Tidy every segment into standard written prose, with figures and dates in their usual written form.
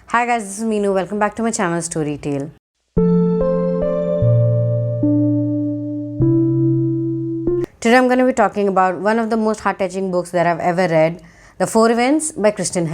Hi guys, this is Meenu. Welcome back to my channel StoryTale. Today I'm going to be talking about one of the most heart-touching books that I've ever read, The Four Winds by Kristin.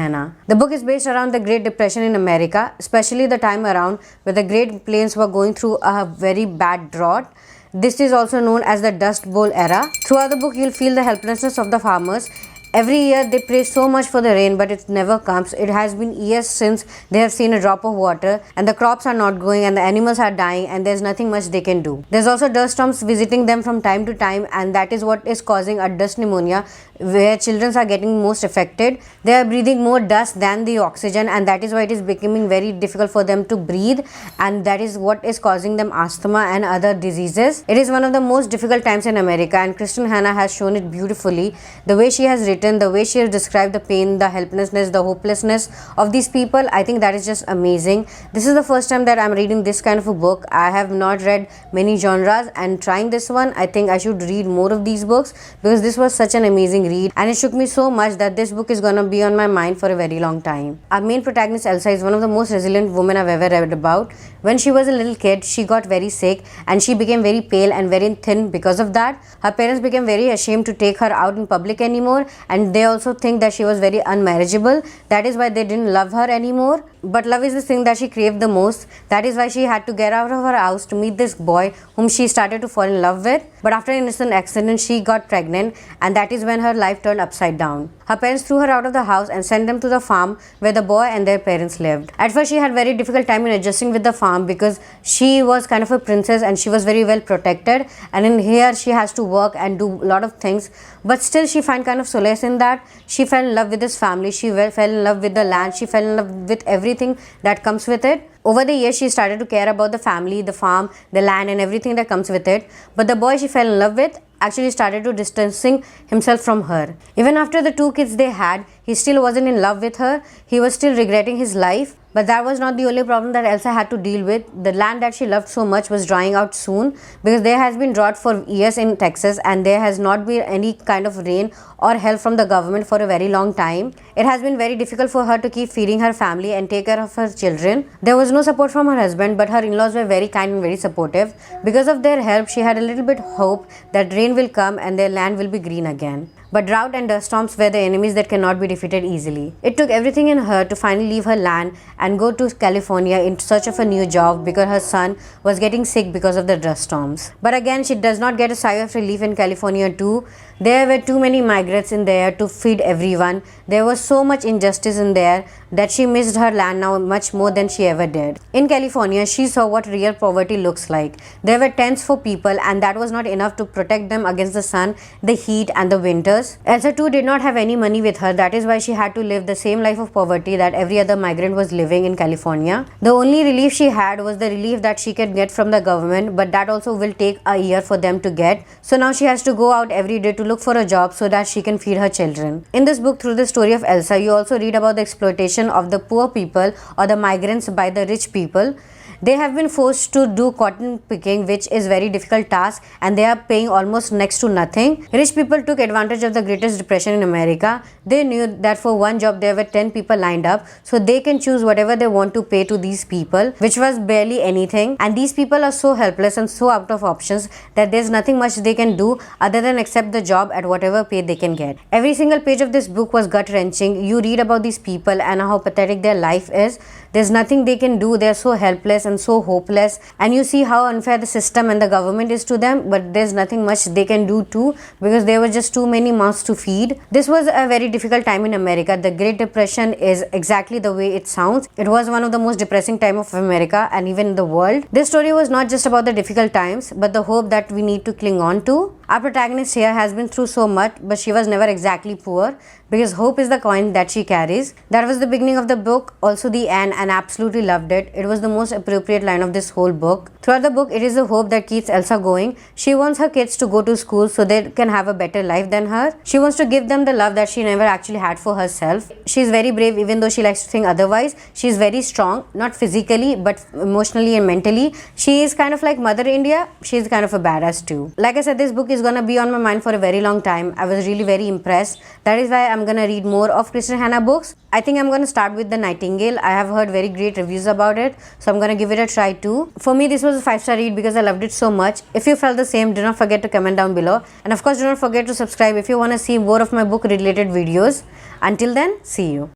The book is based around the Great Depression in America, especially the time around where the Great Plains were going through a very bad drought. This is also known as the Dust Bowl era. Throughout the book, you'll feel the helplessness of the farmers. Every year they pray so much for the rain, but it never comes. It has been years since they have seen a drop of water, and the crops are not growing, and the animals are dying, and there's nothing much they can do. There's also dust storms visiting them from time to time, and that is what is causing a dust pneumonia, where children are getting most affected. They are breathing more dust than the oxygen, and that is why it is becoming very difficult for them to breathe, and that is what is causing them asthma and other diseases. It is one of the most difficult times in America, and Kristin has shown it beautifully. The way she has written, the way she has described the pain, the helplessness, the hopelessness of these people, I think that is just amazing. This is the first time that I'm reading this kind of a book. I have not read many genres, and trying this one, I think I should read more of these books because this was such an amazing read, and it shook me so much that this book is gonna be on my mind for a very long time. Our main protagonist Elsa is one of the most resilient women I've ever read about. When she was a little kid, she got very sick and she became very pale and very thin because of that. Her parents became very ashamed to take her out in public anymore, and they also think that she was very unmarriageable. That is why they didn't love her anymore. But love is the thing that she craved the most. That is why she had to get out of her house to meet this boy whom she started to fall in love with. But after an innocent accident, she got pregnant, and that is when her life turned upside down. Her parents threw her out of the house and sent them to the farm where the boy and their parents lived. At first, she had very difficult time in adjusting with the farm because she was kind of a princess and she was very well protected, and in here she has to work and do a lot of things, but still she find kind of solace in that. She fell in love with this family, she fell in love with the land, she fell in love with everything that comes with it. Over the years, she started to care about the family, the farm, the land, and everything that comes with it. But the boy she fell in love with actually started to distancing himself from her. Even after the two kids they had, he still wasn't in love with her. He was still regretting his life. But that was not the only problem that Elsa had to deal with. The land that she loved so much was drying out soon because there has been drought for years in Texas, and there has not been any kind of rain or help from the government for a very long time. It has been very difficult for her to keep feeding her family and take care of her children. There was no support from her husband, but her in-laws were very kind and very supportive. Because of their help, she had a little bit hope that rain will come and their land will be green again. But drought and dust storms were the enemies that cannot be defeated easily. It took everything in her to finally leave her land and go to California in search of a new job because her son was getting sick because of the dust storms. But again, she does not get a sigh of relief in California too. There were too many migrants in there to feed everyone. There was so much injustice in there that she missed her land now much more than she ever did. In California, she saw what real poverty looks like. There were tents for people, and that was not enough to protect them against the sun, the heat, and the winters. Elsa too did not have any money with her. That is why she had to live the same life of poverty that every other migrant was living in California. The only relief she had was the relief that she could get from the government, but that also will take a year for them to get. So now she has to go out every day to look for a job so that she can feed her children. In this book, through the story of Elsa, you also read about the exploitation of the poor people or the migrants by the rich people. They have been forced to do cotton picking, which is very difficult task, and they are paying almost next to nothing. Rich people took advantage of the greatest depression in America. They knew that for one job there were 10 people lined up, so they can choose whatever they want to pay to these people, which was barely anything. And these people are so helpless and so out of options that there's nothing much they can do other than accept the job at whatever pay they can get. Every single page of this book was gut-wrenching. You read about these people and how pathetic their life is. There's nothing they can do. They're so helpless and so hopeless, and you see how unfair the system and the government is to them, but there's nothing much they can do too because there were just too many mouths to feed. This was a very difficult time in America. The Great Depression is exactly the way it sounds. It was one of the most depressing time of America and even in the world. This story was not just about the difficult times, but the hope that we need to cling on to. Our protagonist here has been through so much, but she was never exactly poor because hope is the coin that she carries. That was the beginning of the book, also the end, and absolutely loved it. It was the most appropriate line of this whole book. Throughout the book, it is the hope that keeps Elsa going. She wants her kids to go to school so they can have a better life than her. She wants to give them the love that she never actually had for herself. She is very brave even though she likes to think otherwise. She is very strong, not physically but emotionally and mentally. She is kind of like Mother India. She is kind of a badass too. Like I said, this book is is gonna be on my mind for a very long time. I was really very impressed. That is why I'm gonna read more of Kristin Hanna books. I think I'm gonna start with the Nightingale. I have heard very great reviews about it, so I'm gonna give it a try too. For me, this was a 5-star read because I loved it so much. If you felt the same, do not forget to comment down below, and of course do not forget to subscribe if you wanna see more of my book related videos. Until then, see you.